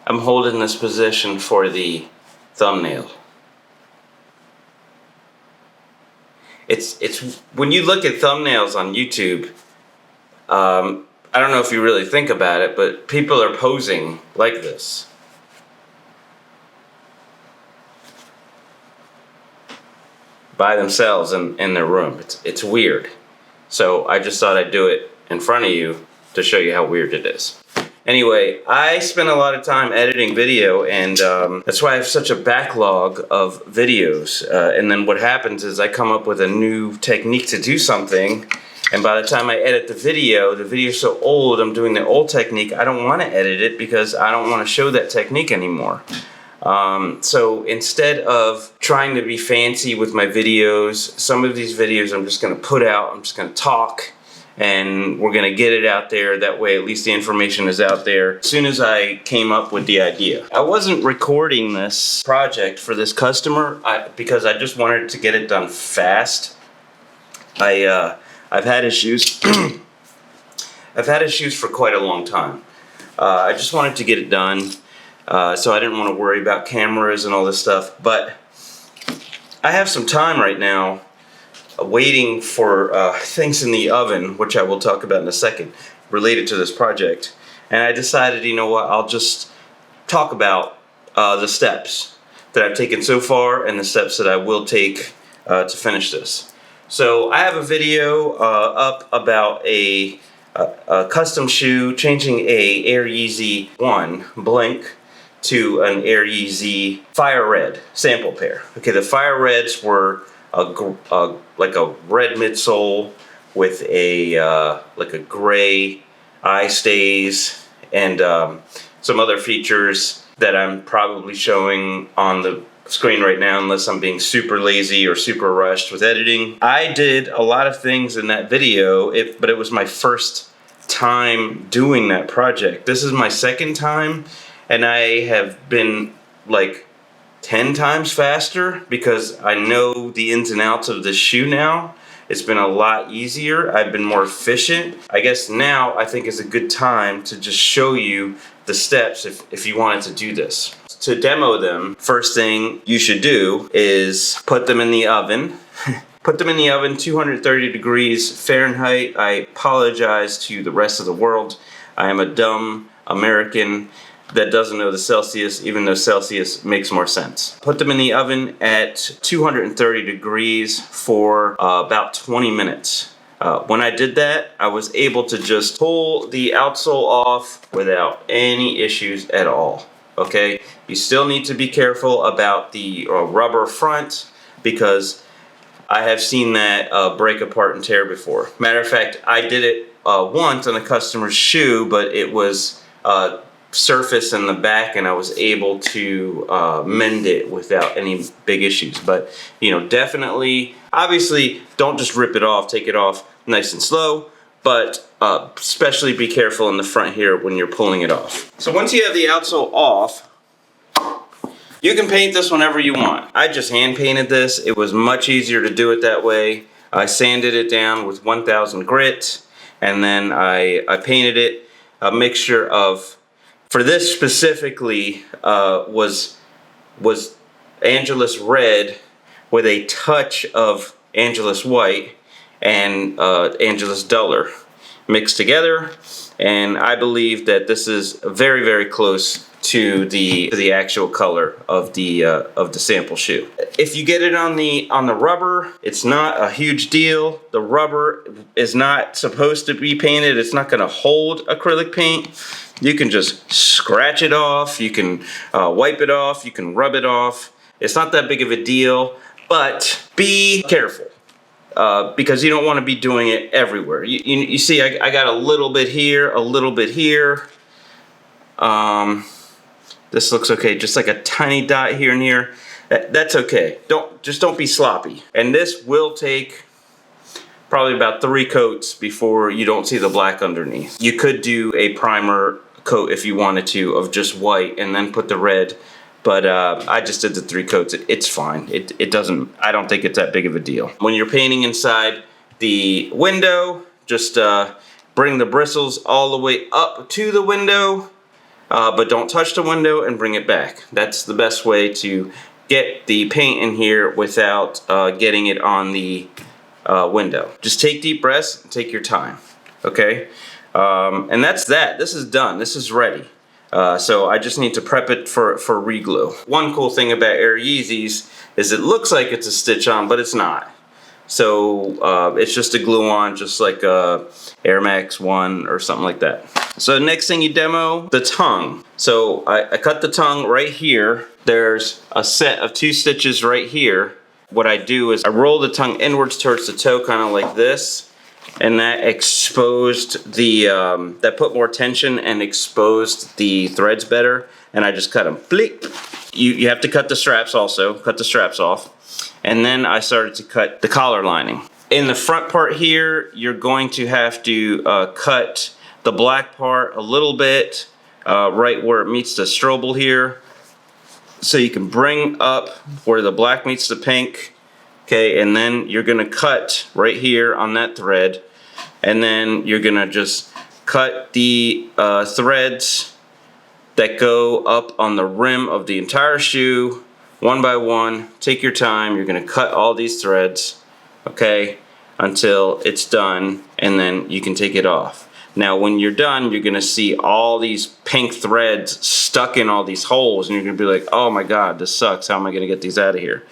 I'm holding this position for the thumbnail. It's when you look at thumbnails on YouTube, I don't know if you really think about it, but people are posing like this. By themselves in their room. It's weird. So I just thought I'd do it in front of you to show you how weird it is. Anyway, I spend a lot of time editing video, and that's why I have such a backlog of videos. And then what happens is I come up with a new technique to do something, and by the time I edit the video's so old, I'm doing the old technique, I don't want to edit it because I don't want to show that technique anymore. So instead of trying to be fancy with my videos, some of these videos I'm just going to put out, I'm just going to talk, and we're going to get it out there. That way at least the information is out there. As soon as I came up with the idea, I wasn't recording this project for this customer because I just wanted to get it done fast. I've had issues. I've had issues for quite a long time. I just wanted to get it done. So I didn't want to worry about cameras and all this stuff, but I have some time right now waiting for things in the oven, which I will talk about in a second, related to this project. And I decided, you know what, I'll just talk about the steps that I've taken so far and the steps that I will take to finish this. So I have a video up about a custom shoe, changing a Air Yeezy 1 Blink to an Air Yeezy Fire Red sample pair. Okay, the Fire Reds were like a red midsole with a like a gray eye stays and some other features that I'm probably showing on the screen right now unless I'm being super lazy or super rushed with editing. I did a lot of things in that video, but it was my first time doing that project. This is my second time, and I have been like 10 times faster because I know the ins and outs of this shoe now. It's been a lot easier. I've been more efficient. I guess now I think is a good time to just show you the steps if you wanted to do this. To demo them, first thing you should do is put them in the oven. Put them in the oven, 230 degrees Fahrenheit. I apologize to the rest of the world. I am a dumb American that doesn't know the Celsius, even though Celsius makes more sense. Put them in the oven at 230 degrees for about 20 minutes. When I did that, I was able to just pull the outsole off without any issues at all. Okay, you still need to be careful about the rubber front because I have seen that break apart and tear before. Matter of fact, I did it once on a customer's shoe, but it was surface in the back and I was able to mend it without any big issues. But you know, definitely, obviously don't just rip it off, take it off nice and slow, but especially be careful in the front here when you're pulling it off. So once you have the outsole off, you can paint this whenever you want. I just hand painted this. It was much easier to do it that way. I sanded it down with 1000 grit and then I painted it. A mixture of, for this specifically, was Angelus Red with a touch of Angelus White and Angelus Duller mixed together, and I believe that this is very, very close to the actual color of the sample shoe. If you get it on the rubber, it's not a huge deal. The rubber is not supposed to be painted. It's not going to hold acrylic paint. You can just scratch it off. You can wipe it off. You can rub it off. It's not that big of a deal, but be careful. Because you don't want to be doing it everywhere. You see, I got a little bit here, a little bit here. This looks okay, just like a tiny dot here and here. That's okay. Don't be sloppy. And this will take probably about 3 coats before you don't see the black underneath. You could do a primer coat if you wanted to of just white and then put the red. But I just did the 3 coats. It's fine. It doesn't, I don't think it's that big of a deal. When you're painting inside the window, just bring the bristles all the way up to the window, but don't touch the window, and bring it back. That's the best way to get the paint in here without getting it on the window. Just take deep breaths, take your time, okay? And that's that. This is done. This is ready. So I just need to prep it for reglue. One cool thing about Air Yeezys is it looks like it's a stitch on, but it's not. So it's just a glue on, just like Air Max 1 or something like that. So next thing you demo, the tongue. So I cut the tongue right here. There's a set of 2 stitches right here. What I do is I roll the tongue inwards towards the toe, kind of like this. And that exposed the, that put more tension and exposed the threads better. And I just cut them. Bleep. You have to cut the straps also. Cut the straps off. And then I started to cut the collar lining. In the front part here, you're going to have to cut the black part a little bit, right where it meets the strobel here. So you can bring up where the black meets the pink. Okay, and then you're gonna cut right here on that thread, and then you're gonna just cut the threads that go up on the rim of the entire shoe, one by one. Take your time. You're gonna cut all these threads, okay, until it's done, and then you can take it off. Now, when you're done, you're gonna see all these pink threads stuck in all these holes, and you're gonna be like, oh my God, this sucks. How am I gonna get these out of here?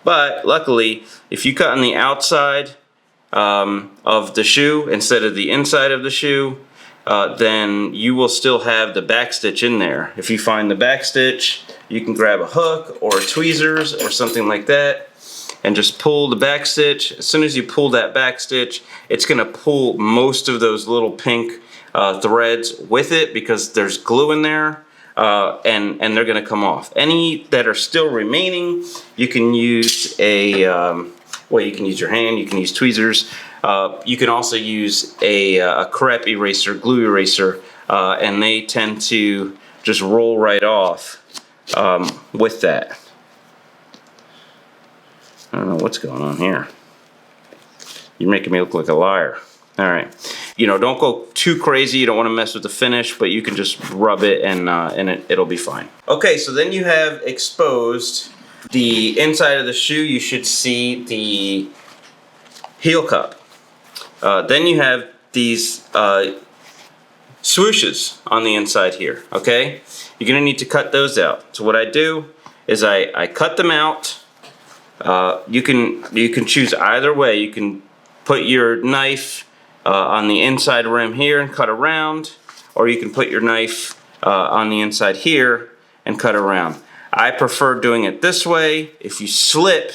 But luckily, if you cut on the outside of the shoe instead of the inside of the shoe, then you will still have the back stitch in there. If you find the back stitch, you can grab a hook or tweezers or something like that and just pull the back stitch. As soon as you pull that back stitch, it's gonna pull most of those little pink threads with it because there's glue in there. And they're gonna come off. Any that are still remaining, you can use a, well, you can use your hand, you can use tweezers. You can also use a crepe eraser, glue eraser, and they tend to just roll right off with that. I don't know what's going on here. You're making me look like a liar. All right, you know, don't go too crazy. You don't want to mess with the finish, but you can just rub it and it'll be fine. Okay, so then you have exposed the inside of the shoe. You should see the heel cup. Then you have these swooshes on the inside here, okay? You're gonna need to cut those out. So what I do is I cut them out. You can choose either way. You can put your knife on the inside rim here and cut around, or you can put your knife on the inside here and cut around. I prefer doing it this way. If you slip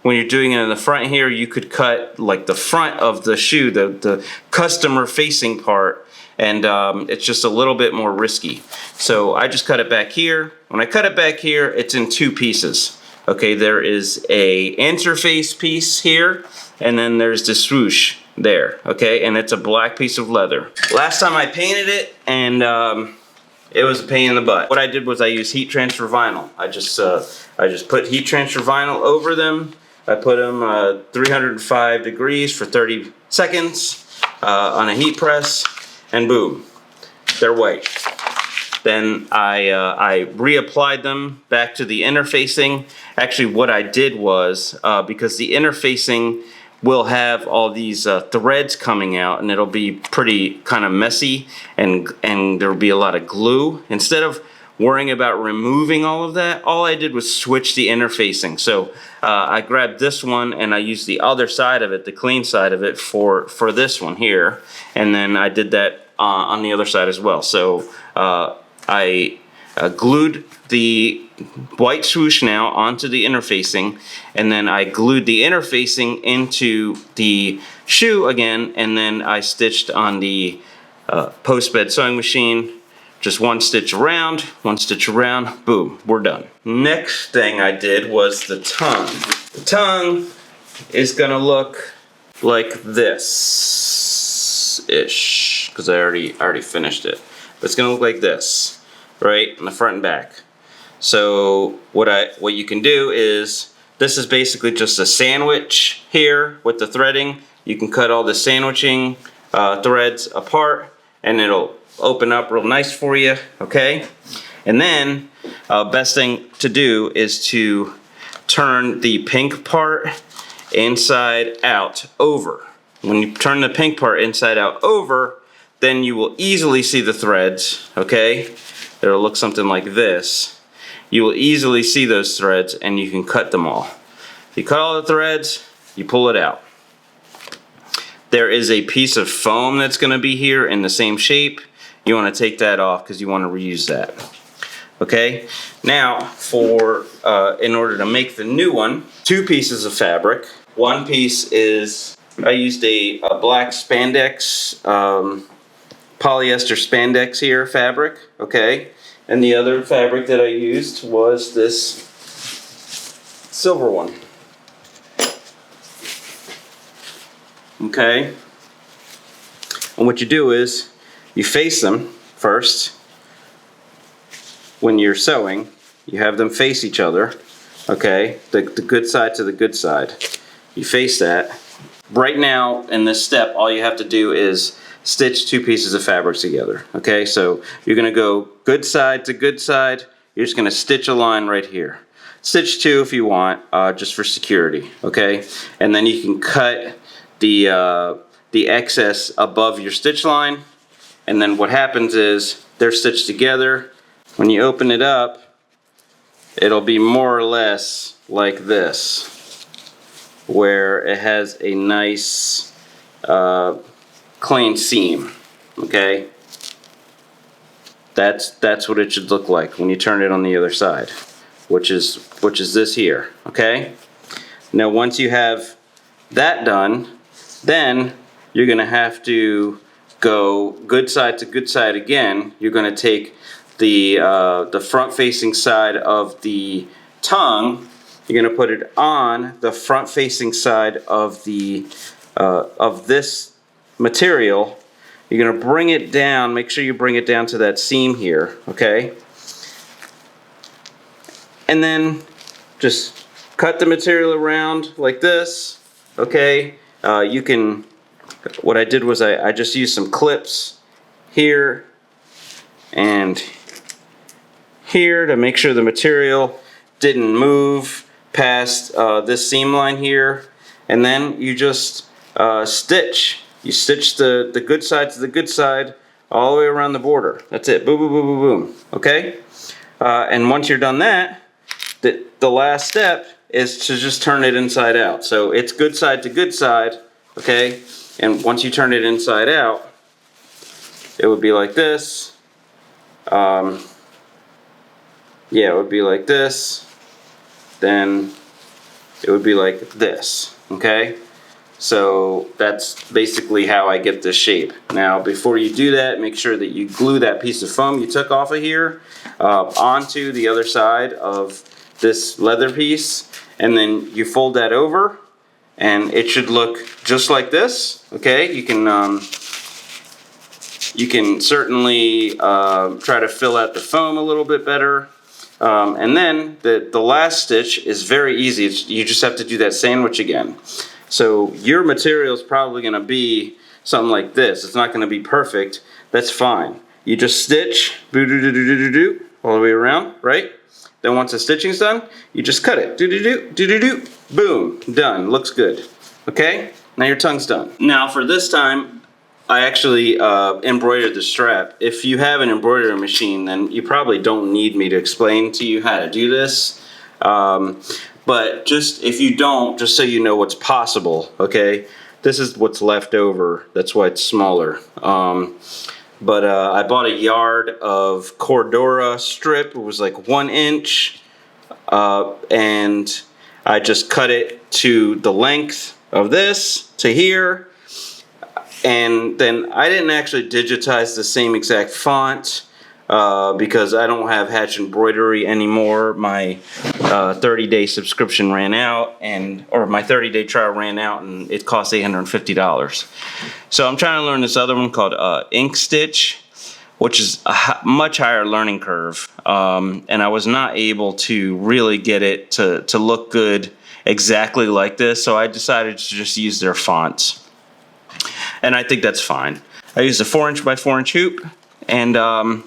when you're doing it in the front here, you could cut like the front of the shoe, the customer facing part, and it's just a little bit more risky. So I just cut it back here. When I cut it back here, it's in 2 pieces. Okay, there is a interface piece here, and then there's the swoosh there, okay, and it's a black piece of leather. Last time I painted it, and it was a pain in the butt. What I did was I used heat transfer vinyl. I just put heat transfer vinyl over them. I put them 305 degrees for 30 seconds on a heat press, and boom, they're white. Then I reapplied them back to the interfacing. Actually, what I did was, because the interfacing will have all these threads coming out, and it'll be pretty kind of messy, and there'll be a lot of glue. Instead of worrying about removing all of that, all I did was switch the interfacing. So I grabbed this one and I used the other side of it, the clean side of it, for this one here, and then I did that on the other side as well. So I glued the white swoosh now onto the interfacing, and then I glued the interfacing into the shoe again, and then I stitched on the post-bed sewing machine, just 1 stitch around, 1 stitch around, boom, we're done. Next thing I did was the tongue. The tongue is gonna look like this-ish, because I already finished it. But it's gonna look like this, right, on the front and back. So what you can do is, this is basically just a sandwich here with the threading. You can cut all the sandwiching threads apart, and it'll open up real nice for you, okay? And then, best thing to do is to turn the pink part inside out over. When you turn the pink part inside out over, then you will easily see the threads, okay? It'll look something like this. You will easily see those threads and you can cut them all. You cut all the threads, you pull it out. There is a piece of foam that's going to be here in the same shape. You want to take that off because you want to reuse that. Okay, now for in order to make the new one, 2 pieces of fabric. One piece is, I used a black spandex, polyester spandex here fabric, okay? And the other fabric that I used was this silver one. Okay? And what you do is, you face them first. When you're sewing, you have them face each other, okay? The good side to the good side. You face that. Right now, in this step, all you have to do is stitch 2 pieces of fabric together, okay? So you're gonna go good side to good side. You're just gonna stitch a line right here. Stitch 2 if you want, just for security, okay? And then you can cut the excess above your stitch line. And then what happens is, they're stitched together. When you open it up, it'll be more or less like this, where it has a nice clean seam, okay? That's what it should look like when you turn it on the other side, which is this here, okay? Now once you have that done, then you're gonna have to go good side to good side again. You're gonna take the front facing side of the tongue, you're gonna put it on the front facing side of the of this material. You're gonna bring it down, make sure you bring it down to that seam here, okay? And then just cut the material around like this, okay? You can, what I did was I just used some clips here and here to make sure the material didn't move past this seam line here. And then you just stitch. You stitch the good side to the good side all the way around the border. That's it. Boom, boom, boom, boom, boom. Okay? And once you're done that, the last step is to just turn it inside out. So it's good side to good side, okay? And once you turn it inside out, it would be like this. Yeah, it would be like this. Then it would be like this, okay? So that's basically how I get this shape. Now, before you do that, make sure that you glue that piece of foam you took off of here onto the other side of this leather piece, and then you fold that over, and it should look just like this, okay? You can certainly try to fill out the foam a little bit better. And then the last stitch is very easy. You just have to do that sandwich again. So your material is probably going to be something like this. It's not going to be perfect. That's fine. You just stitch all the way around, right? Then once the stitching's done, you just cut it. Boom, done. Looks good. Okay? Now your tongue's done. Now for this time, I actually embroidered the strap. If you have an embroidery machine, then you probably don't need me to explain to you how to do this. But just if you don't, just so you know what's possible, okay? This is what's left over. That's why it's smaller. But I bought a yard of Cordura strip. It was like 1 inch. And I just cut it to the length of this to here. And then I didn't actually digitize the same exact font because I don't have Hatch Embroidery anymore. My 30-day subscription ran out, or my 30-day trial ran out, and it cost $850. So I'm trying to learn this other one called Ink Stitch, which is a much higher learning curve. And I was not able to really get it to look good exactly like this, so I decided to just use their fonts. and I think that's fine. I used a 4" by 4" hoop, and I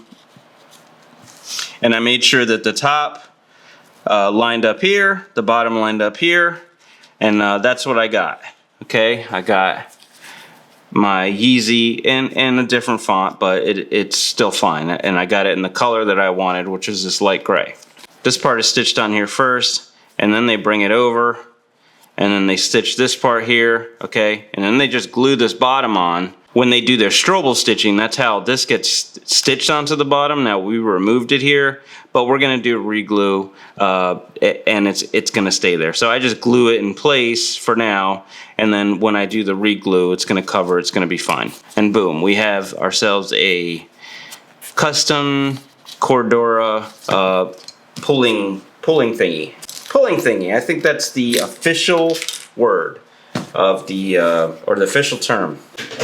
made sure that the top lined up here, the bottom lined up here, and that's what I got. Okay, I got my Yeezy in a different font, but it's still fine, and I got it in the color that I wanted, which is this light gray. This part is stitched on here first, and then they bring it over, and then they stitch this part here, okay, and then they just glue this bottom on. When they do their Strobel stitching, that's how this gets stitched onto the bottom. Now we removed it here, but we're gonna do reglue, and it's gonna stay there. So I just glue it in place for now, and then when I do the reglue, it's gonna cover, it's gonna be fine. And boom, we have ourselves a custom Cordura pulling thingy. Pulling thingy, I think that's the official word of the, or the official term.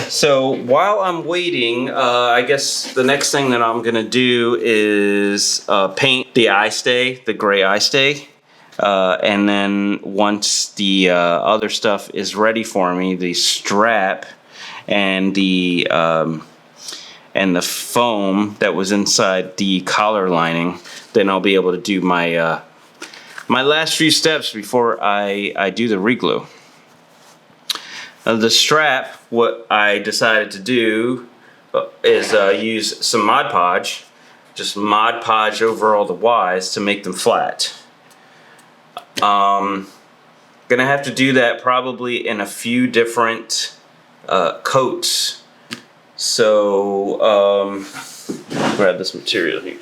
So while I'm waiting, I guess the next thing that I'm gonna do is paint the eye stay, the gray eye stay. And then once the other stuff is ready for me, the strap and the foam that was inside the collar lining, then I'll be able to do my my last few steps before I do the reglue. The strap, what I decided to do is use some Mod Podge, just Mod Podge over all the Ys to make them flat. Gonna have to do that probably in a few different coats. So grab this material here.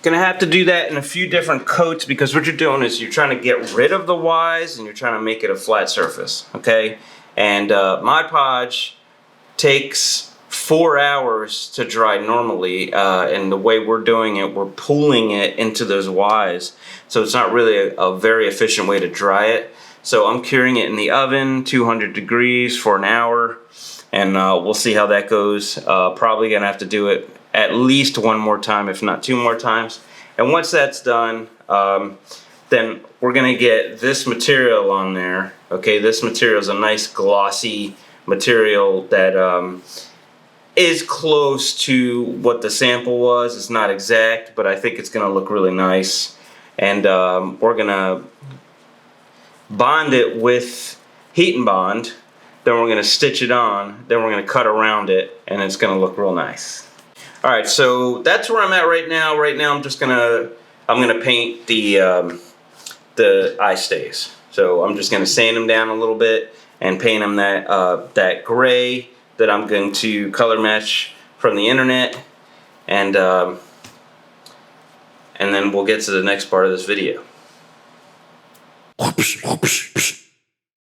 Gonna have to do that in a few different coats because what you're doing is you're trying to get rid of the Ys and you're trying to make it a flat surface, okay? And Mod Podge takes 4 hours to dry normally, and the way we're doing it, we're pulling it into those Ys, so it's not really a very efficient way to dry it. So I'm curing it in the oven, 200 degrees for an hour, and we'll see how that goes. Probably gonna have to do it at least one more time, if not 2 more times. And once that's done, then we're gonna get this material on there. Okay, this material is a nice glossy material that is close to what the sample was. It's not exact, but I think it's gonna look really nice. And we're gonna bond it with heat and bond. Then we're gonna stitch it on. Then we're gonna cut around it, and it's gonna look real nice. All right, so that's where I'm at right now. Right now, I'm gonna paint the eye stays. So I'm just gonna sand them down a little bit and paint them that gray that I'm going to color match from the internet, and then we'll get to the next part of this video.